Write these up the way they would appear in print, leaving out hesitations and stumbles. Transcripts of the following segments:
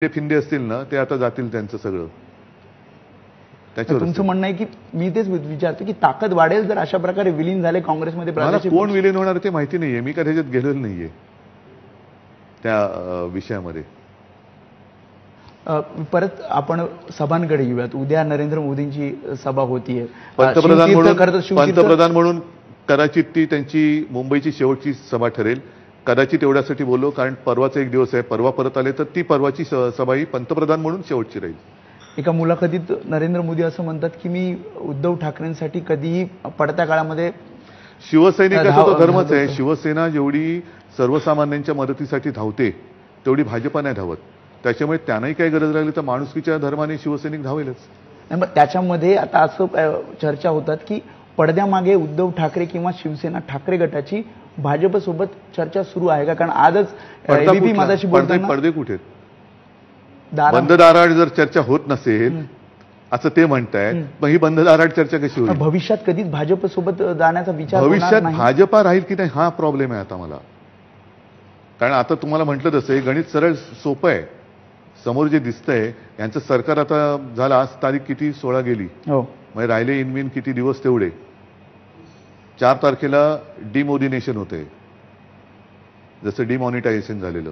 फिंदे असतील ना ते आता जातील त्यांचं सगळं. त्याच्यावर तुमचं म्हणणं आहे की मी तेच विचारतो की ताकद वाढेल जर अशा प्रकारे विलीन झाले काँग्रेसमध्ये. मला कोण विलीन होणार ते माहिती नाहीये, मी का त्याच्यात गेलेलो नाहीये त्या विषयामध्ये. परत आपण सभांकडे येऊयात. उद्या नरेंद्र मोदींची सभा होतीये. पंतप्रधान म्हणून कदाचित ती त्यांची मुंबईची शेवटची सभा ठरेल. कदाचित एवढ्यासाठी बोललो कारण परवाचा एक दिवस आहे, परवा परत आले तर ती परवाची सभा ही पंतप्रधान म्हणून शेवटची राहील. एका मुलाखतीत नरेंद्र मोदी असं म्हणतात की मी उद्धव ठाकरेंसाठी कधीही पडत्या काळामध्ये शिवसैनिकाचा तो धर्मच आहे. शिवसेना जेवढी सर्वसामान्यांच्या मदतीसाठी धावते तेवढी भाजपा नाही धावत. त्याच्यामुळे त्यांनाही काही गरज लागली तर माणुसकीच्या धर्माने शिवसैनिक धावेलच. त्याच्यामध्ये आता असं चर्चा होतात की पडद्यामागे उद्धव ठाकरे किंवा शिवसेना ठाकरे गटाची भाजपसोबत चर्चा सुरू आहे का? कारण आजच एबीपी माझ्याशी बोलताना पडदे कुठे बंद दाराआड जर चर्चा होत नसेल असं ते म्हणतायत, मग ही बंद दाराआड चर्चा कशी होईल? भविष्यात कधीच भाजपसोबत जाण्याचा विचार भविष्यात भाजपा राहील की नाही हा प्रॉब्लेम आहे आता मला. कारण आता तुम्हाला म्हटलं तसं गणित सरळ सोपं आहे. समोर जे दिसतंय यांचं सरकार आता झालं, आज तारीख किती 16 गेली, म्हणजे राहिले इनमिन किती दिवस तेवढे. 4 तारखेला डिमोदिनेशन होते, जसं डिमॉनिटायझेशन झालेलं.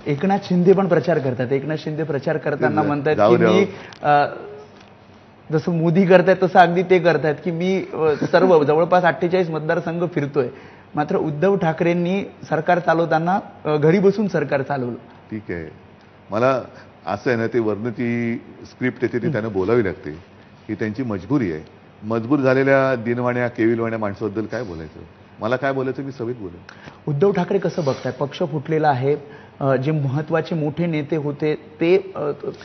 एकनाथ शिंदे पण प्रचार करतात. एकनाथ शिंदे प्रचार करताना म्हणतात की मी जसं मोदी करतायत तसं अगदी ते करतायत की मी सर्व जवळपास 48 मतदारसंघ फिरतोय. मात्र उद्धव ठाकरेंनी सरकार चालवताना घरी बसून सरकार चालवलं. ठीक आहे, मला असं आहे ना, ते वर्ण ती स्क्रिप्ट येते ती त्यांना बोलावी लागते ही त्यांची मजबुरी आहे. मजबूर झालेल्या दिनवाण्या केविलवाण्या माणसाबद्दल काय बोलायचं, मला काय बोलायचं मी सभेत बोलेन. उद्धव ठाकरे कसं बघताय? पक्ष फुटलेला आहे, जे महत्वाचे मोठे नेते होते ते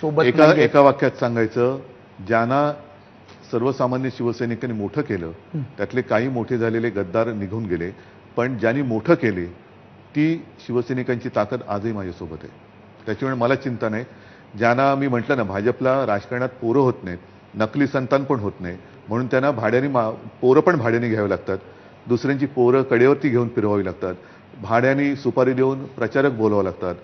सोबत एका वाक्यात सांगायचं, ज्यांना सर्वसामान्य शिवसैनिकांनी मोठं केलं त्यातले काही मोठे झालेले गद्दार निघून गेले, पण ज्यांनी मोठं केले ती शिवसैनिकांची ताकद आजही माझ्यासोबत आहे. त्याच्यामुळे मला चिंता नाही. ज्यांना मी म्हटलं ना भाजपला राजकारणात पोरं होत नाहीत, नकली संतान पण होत नाही, म्हणून त्यांना भाड्याने पोरं पण भाड्याने घ्यावी लागतात, दुसऱ्यांची पोरं कडेवरती घेऊन फिरवावी लागतात, भाड्याने सुपारी देऊन प्रचारक बोलावं लागतात,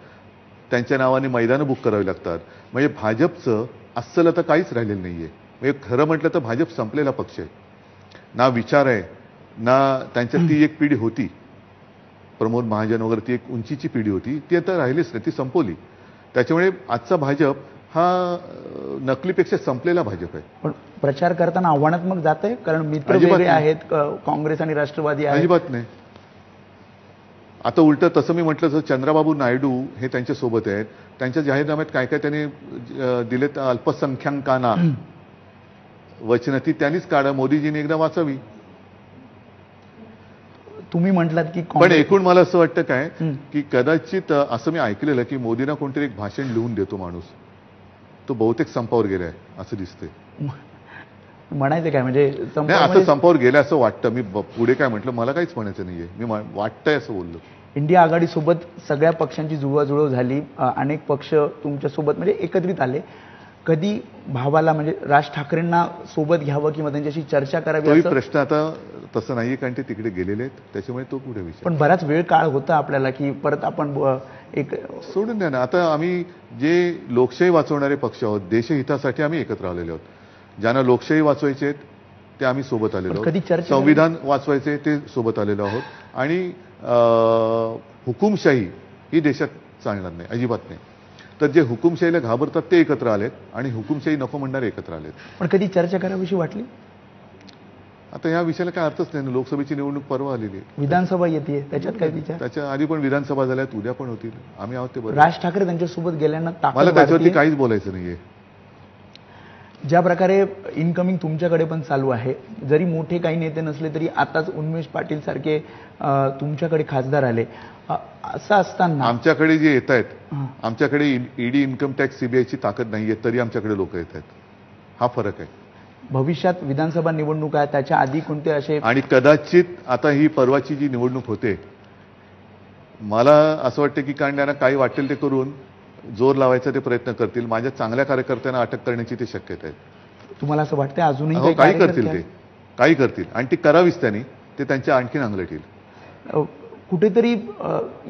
त्यांच्या नावाने मैदानं बुक करावी लागतात. म्हणजे भाजपचं अस्सल आता काहीच राहिलेलं नाहीये. म्हणजे खरं म्हटलं तर भाजप संपलेला पक्ष आहे. ना विचार आहे ना त्यांच्यात ती एक पिढी होती, प्रमोद महाजन वगैरे ती एक उंचीची पिढी होती, ती आता राहिलीच नाही, ती संपवली. त्याच्यामुळे आजचा भाजप हा नकलीपेक्षा संपलेला भाजप आहे. पण प्रचार करताना आव्हानात्मक जात आहे, कारण मित्र वेगळे आहेत काँग्रेस आणि राष्ट्रवादी. अजिबात नाही. आता उलट तसं मी म्हटलं तर चंद्राबाबू नायडू हे त्यांच्या सोबत आहेत. त्यांच्या जाहीरनाम्यात काय काय त्यांनी दिलेत, अल्पसंख्याकांना वचनं ती त्यांनीच काढा, मोदीजींनी एकदा वाचावी. तुम्ही म्हटलात की पण एकूण मला असं वाटतं काय की कदाचित असं मी ऐकलेलं की मोदींना कोणतरी एक भाषण लिहून देतो माणूस, तो बहुतेक संपावर गेलाय असं दिसतंय. म्हणायचं काय म्हणजे असं संपावर गेलं असं वाटतं. मी पुढे काय म्हटलं मला काहीच म्हणायचं नाहीये, मी वाटतंय असं बोललो. इंडिया आघाडीसोबत सगळ्या पक्षांची जुळवाजुळव झाली, अनेक पक्ष तुमच्यासोबत म्हणजे एकत्रित आले. कधी भावाला म्हणजे राज ठाकरेंना सोबत घ्यावं किंवा त्यांच्याशी चर्चा करावी तो प्रश्न आता तसं नाहीये, कारण ते तिकडे गेलेले आहेत, त्याच्यामुळे तो पुढे विषय. पण बराच वेळ काळ होता आपल्याला की परत आपण एक सोडून द्या ना. आता आम्ही जे लोकशाही वाचवणारे पक्ष आहोत, देशहितासाठी आम्ही एकत्र आलेले आहोत. ज्यांना लोकशाही वाचवायचे ते आम्ही सोबत आलेलो आहोत, संविधान वाचवायचे ते सोबत आलेलो आहोत, आणि हुकुमशाही ही देशात चालणार नाही, अजिबात नाही. तर जे हुकुमशाहीला घाबरतात ते एकत्र आलेत आणि हुकुमशाही नको म्हणणारे एकत्र आलेत. पण कधी चर्चा करावीशी वाटली? आता या विषयाला काय अर्थच नाही ना. लोकसभेची निवडणूक परवा आलेली आहे, विधानसभा येते, त्याच्यात काय विचार? त्याच्या आधी पण विधानसभा झाल्यात, उद्या पण होतील. आम्ही आहोत ते बरं. राज ठाकरे त्यांच्यासोबत गेल्यानं मला त्याच्यावरती काहीच बोलायचं नाहीये. ज्या प्रकारे इनकमिंग तुमच्याकडे पण चालू आहे, जरी मोठे काही नेते नसले तरी आताच उन्मेष पाटील सारखे तुमच्याकडे खासदार आले, असं असताना आमच्याकडे जे येत आहेत, आमच्याकडे ईडी इन्कम टॅक्स सीबीआयची ताकद नाहीये तरी आमच्याकडे लोक येत आहेत. हा फरक आहे. भविष्यात विधानसभा निवडणूक आहे, त्याच्या आधी कोणते असे, आणि कदाचित आता ही परवाची जी निवडणूक होते, मला असं वाटतं की कारण त्यांना काही वाटेल ते करून जोर लावायचा ते प्रयत्न करतील. माझ्या चांगल्या कार्यकर्त्यांना अटक करण्याची ते शक्यता आहे. तुम्हाला असं वाटतं अजूनही काही करतील, ते काही करतील आणि ती करावीच त्यांनी, ते त्यांच्या आणखीन अंगलट येईल. कुठेतरी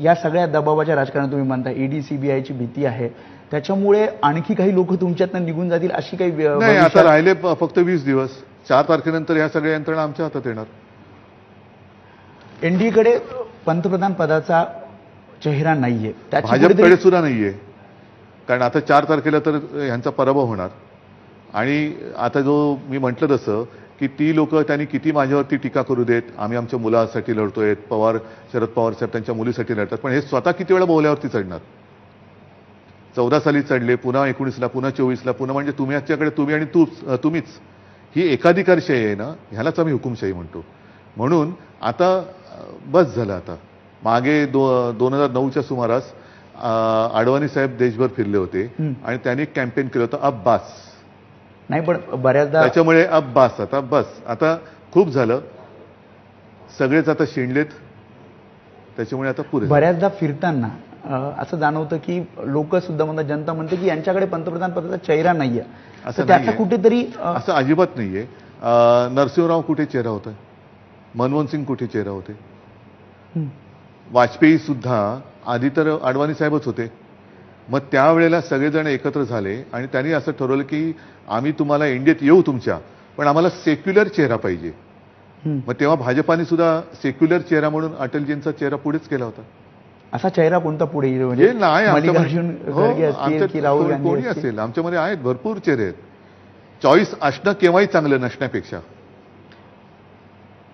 या सगळ्या दबावाच्या राजकारणात तुम्ही म्हणता ईडी सीबीआयची भीती आहे, त्याच्यामुळे आणखी काही लोक तुमच्यातनं निघून जातील अशी काही नाही, आता राहिले फक्त 20 दिवस. 4 तारखेनंतर या सगळ्या यंत्रणा आमच्या हातात येणार. एनडीएकडे पंतप्रधान पदाचा चेहरा नाहीये, भाजपकडे सुद्धा नाहीये. कारण आता 4 तारखेला तर ह्यांचा पराभव होणार. आणि आता जो मी म्हटलं तसं की ती लोक त्यांनी किती माझ्यावरती टीका करू देत, आम्ही आमच्या मुलासाठी लढतोय, शरद पवार साहेब त्यांच्या मुलीसाठी लढतात, पण हे स्वतः किती वेळा बोल्यावरती चढणार. 14 साली चढले, पुन्हा 19ला, पुन्हा 24ला, पुन्हा म्हणजे तुम्ही आणि तुम्हीच. ही एकाधिकारशाही आहे ना, ह्यालाच आम्ही हुकुमशाही म्हणतो. म्हणून आता बस झालं. आता मागे 2009च्या सुमारास आडवाणी साहेब देशभर फिरले होते आणि त्यांनी कॅम्पेन केलं होतं अब बास. नाही, पण बऱ्याचदा त्याच्यामुळे अब बास, आता बस, आता खूप झालं, सगळेच आता शिंडलेत, त्याच्यामुळे आता पुरे. बऱ्याचदा फिरताना असं जाणवतं की लोक सुद्धा म्हणतात, जनता म्हणते की यांच्याकडे पंतप्रधान पदाचा चेहरा नाहीये. असं त्याचा कुठेतरी असं अजिबात नाहीये. नरसिंहराव कुठे चेहरा होता, मनमोहन सिंग कुठे चेहरा होते, वाजपेयी सुद्धा आधी तर आडवाणी साहेबच होते. मग त्यावेळेला सगळेजण एकत्र झाले आणि त्यांनी असं ठरवलं की आम्ही तुम्हाला इंडियात येऊ तुमच्या, पण आम्हाला सेक्युलर चेहरा पाहिजे. मग तेव्हा भाजपाने सुद्धा सेक्युलर चेहरा म्हणून अटलजींचा चेहरा पुढेच केला होता. असा चेहरा कोणता पुढे येईल? म्हणजे नाही, मल्लिकार्जुन खरगे असतील की राहुल गांधी कोणी असेल, आमच्यामध्ये आहेत भरपूर चेहरे आहेत. चॉईस असणं केव्हाही चांगलं नसण्यापेक्षा.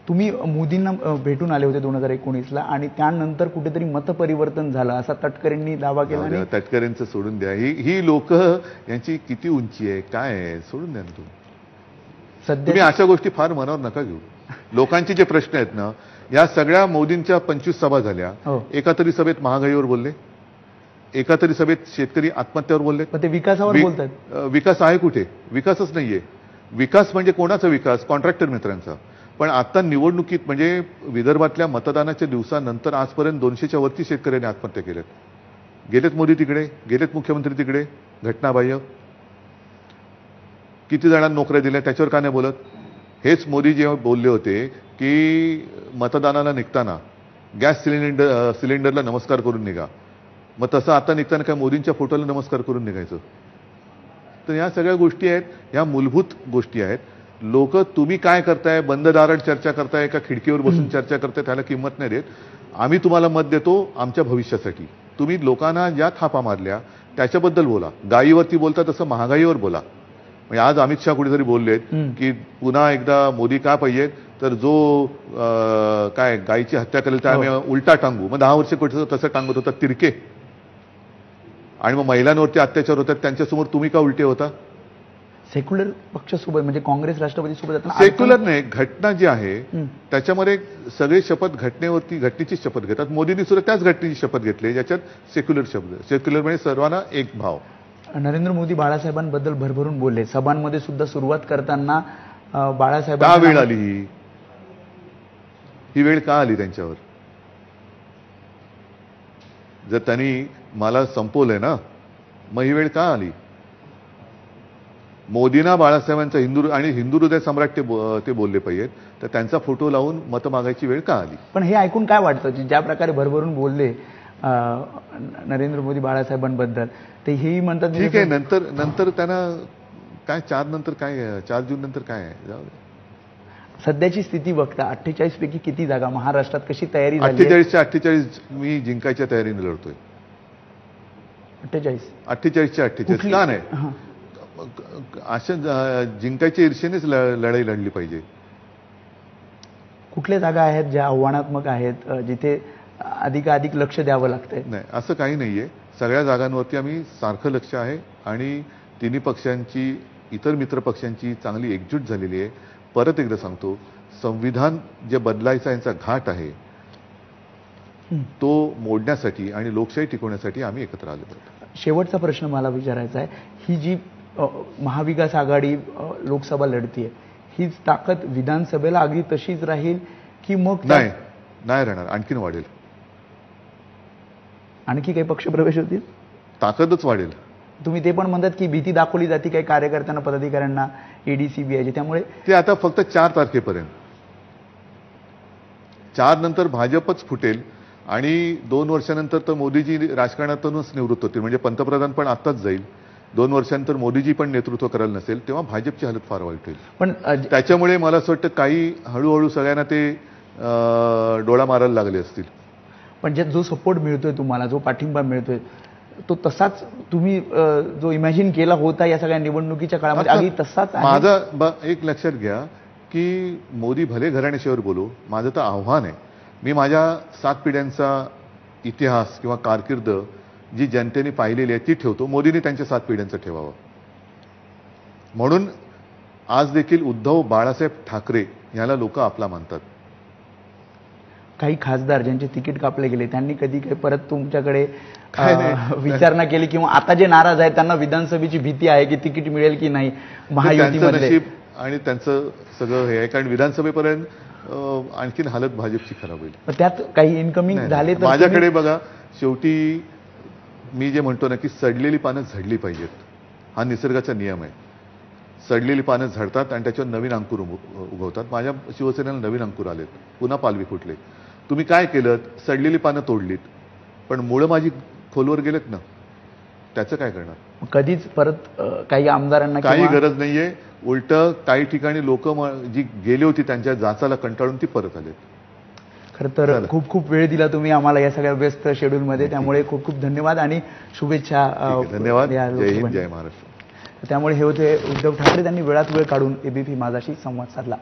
तुम्ही मोदींना भेटून आले होते 2019ला आणि त्यानंतर कुठेतरी मतपरिवर्तन झालं असा तटकरेंनी दावा केला. आणि तटकरेंचं सोडून द्या, ही लोक यांची किती उंची आहे, काय आहे, सोडून द्या ना तुम्ही. तुम्ही अशा गोष्टी फार मनावर नका घेऊ. लोकांचे जे प्रश्न आहेत ना, या सगळ्या मोदींच्या 25 सभा झाल्या. एका तरी सभेत महागाईवर बोलले, एका तरी सभेत शेतकरी आत्महत्यावर बोलले. ते विकासावर बोलतात. विकास आहे कुठे? विकासच नाहीये. विकास म्हणजे कोणाचा विकास? कॉन्ट्रॅक्टर मित्रांचा. पण आता निवडणुकीत म्हणजे विदर्भातल्या मतदानाच्या दिवसानंतर आजपर्यंत 200च्या वरती शेतकऱ्यांनी आत्महत्या केल्यात. गेलेत मोदी तिकडे, गेलेत मुख्यमंत्री तिकडे, घटनाबाह्य. किती जणांना नोकऱ्या दिल्या त्याच्यावर का नाही बोलत? हेच मोदी जेव्हा बोलले होते की मतदानाला निघताना गॅस सिलेंडरला नमस्कार करून निघा, मग तसं आता निघताना काय मोदींच्या फोटोला नमस्कार करून निघायचं? तर या सगळ्या गोष्टी आहेत, या मूलभूत गोष्टी आहेत. लोक तुम्ही काय करताय, बंद दारात चर्चा करताय का खिडकीवर बसून चर्चा करताय, त्याला किंमत नाही देत. आम्ही तुम्हाला मत देतो आमच्या भविष्यासाठी. तुम्ही लोकांना ज्या थापा मारल्या त्याच्याबद्दल बोला. गायीवरती बोलता तसं महागाईवर बोला. म्हणजे आज अमित शहा कुठेतरी बोललेत की पुन्हा एकदा मोदी का पाहिजेत, तर जो काय गायीची हत्या करेल त्या आम्ही उलटा टांगू. मग 10 वर्ष कुठे तसं टांगत होता तिरके. आणि मग महिलांवरती अत्याचार होतात, त्यांच्यासमोर तुम्ही का उलटे होता? सेक्युलर पक्षासोबत म्हणजे काँग्रेस राष्ट्रवादी सोबत सेक्युलर नाही, घटना जी आहे त्याच्यामध्ये सगळे शपथ घटनेची शपथ घेतात. मोदींनी सुद्धा त्याच घटनेची शपथ घेतली ज्याच्यात सेक्युलर शब्द. सेक्युलर म्हणजे सर्वांना एक भाव. नरेंद्र मोदी बाळासाहेबांबद्दल भरभरून बोलले. सभांमध्ये सुद्धा सुरुवात करताना बाळासाहेब का वेळ आली, ही वेळ का आली त्यांच्यावर? जर त्यांनी मला संपवलंय ना, मग ही वेळ का आली? मोदींना बाळासाहेबांचा हिंदू हृदय सम्राट ते बोलले पाहिजेत, तर त्यांचा फोटो लावून मत मागायची वेळ का आली? पण हे ऐकून काय वाटतं, ज्या प्रकारे भरभरून बोलले नरेंद्र मोदी बाळासाहेबांबद्दल, ते हेही म्हणतात ठीक आहे, नंतर त्यांना काय 4 नंतर काय, 4 जून नंतर काय आहे, जाऊ दे. सध्याची स्थिती बघता 48 पैकी किती जागा महाराष्ट्रात कशी तयारी झाली? 48च्या 48 मी जिंकायच्या तयारीने लढतोय. 48च्या 48 का नाही? अशा जिंकायच्या ईर्षेनेच लढाई लढली पाहिजे. कुठल्या जागा आहेत ज्या आव्हानात्मक आहेत, जिथे अधिकाधिक लक्ष द्यावं लागतंय? नाही, असं काही नाहीये. सगळ्या जागांवरती आम्ही सारखं लक्ष आहे आणि तिन्ही पक्षांची, इतर मित्र पक्षांची चांगली एकजूट झालेली आहे. परत एकदा सांगतो, संविधान जे बदलायचा यांचा घाट आहे तो मोडण्यासाठी आणि लोकशाही टिकवण्यासाठी आम्ही एकत्र आलो आहोत. शेवटचा प्रश्न मला विचारायचा आहे, ही जी महाविकास आघाडी लोकसभा लढतीये, हीच ताकद विधानसभेला अगदी तशीच राहील की मग नाही राहणार, आणखीन वाढेल? आणखी काही पक्षप्रवेश होतील? ताकदच वाढेल. तुम्ही ते पण म्हणतात की भीती दाखवली जाते काही कार्यकर्त्यांना, पदाधिकाऱ्यांना ईडी सीबीआयची, त्यामुळे ते आता फक्त 4 तारखेपर्यंत. 4 नंतर भाजपच फुटेल आणि 2 वर्षानंतर तर मोदीजी राजकारणातूनच निवृत्त होतील, म्हणजे पंतप्रधान पण आत्ताच जाईल. 2 वर्षांनंतर मोदीजी पण नेतृत्व करायला नसेल, तेव्हा भाजपची हालत फार वाईट होईल. पण त्याच्यामुळे मला असं वाटतं काही हळूहळू सगळ्यांना ते डोळा मारायला लागले असतील. पण जो सपोर्ट मिळतोय तुम्हाला, जो पाठिंबा मिळतोय, तो तसाच तुम्ही जो इमॅजिन केला होता या सगळ्या निवडणुकीच्या काळामध्ये अगदी तसाच आहे? माझा एक लक्षात घ्या की मोदी भले घराण्याशिवाय बोलू, माझं तर आव्हान आहे, मी माझ्या 7 पिढ्यांचा इतिहास किंवा कारकीर्द जी जनतेने पाहिलेली आहे ती ठेवतो. मोदींनी त्यांच्या 7 पिढ्यांचं ठेवावं. म्हणून आज देखील उद्धव बाळासाहेब ठाकरे याला लोक आपला मानतात. काही खासदार ज्यांचे तिकीट कापले गेले त्यांनी कधी काही परत तुमच्याकडे काय नाही. विचारणा केली, किंवा आता जे नाराज आहेत त्यांना विधानसभेची भीती आहे की तिकीट मिळेल की नाही महायुतीमध्ये? त्यांचं नशीब आणि त्यांचं सगळं हे आहे, कारण विधानसभेपर्यंत आणखीन हालत भाजपची खराब होईल. त्यात काही इन्कमिंग झाले तर माझ्याकडे बघा, शेवटी मी जे म्हणतो ना की सडलेली पानं झडली पाहिजेत, हा निसर्गाचा नियम आहे. सडलेली पानं झडतात आणि त्याच्यावर नवीन अंकुर उगवतात. माझ्या शिवसेनेला नवीन अंकुर आलेत, पुन्हा पालवी फुटले. तुम्ही काय केलं? सडलेली पानं तोडलीत, पण मुळं माझी खोलवर गेलेत ना, त्याचं काय करणार? कधीच परत काही आमदारांना काही गरज नाहीये. उलट काही ठिकाणी लोक जी गेली होती त्यांच्या जाचाला कंटाळून ती परत आलेत. खरं तर खूप खूप वेळ दिला तुम्ही आम्हाला या सगळ्या व्यस्त शेड्यूलमध्ये, त्यामुळे खूप खूप धन्यवाद आणि शुभेच्छा. धन्यवाद. जय हिंद, जय महाराष्ट्र. त्यामुळे हे होते उद्धव ठाकरे, त्यांनी वेळात वेळ काढून एबीपी माझाशी संवाद साधला.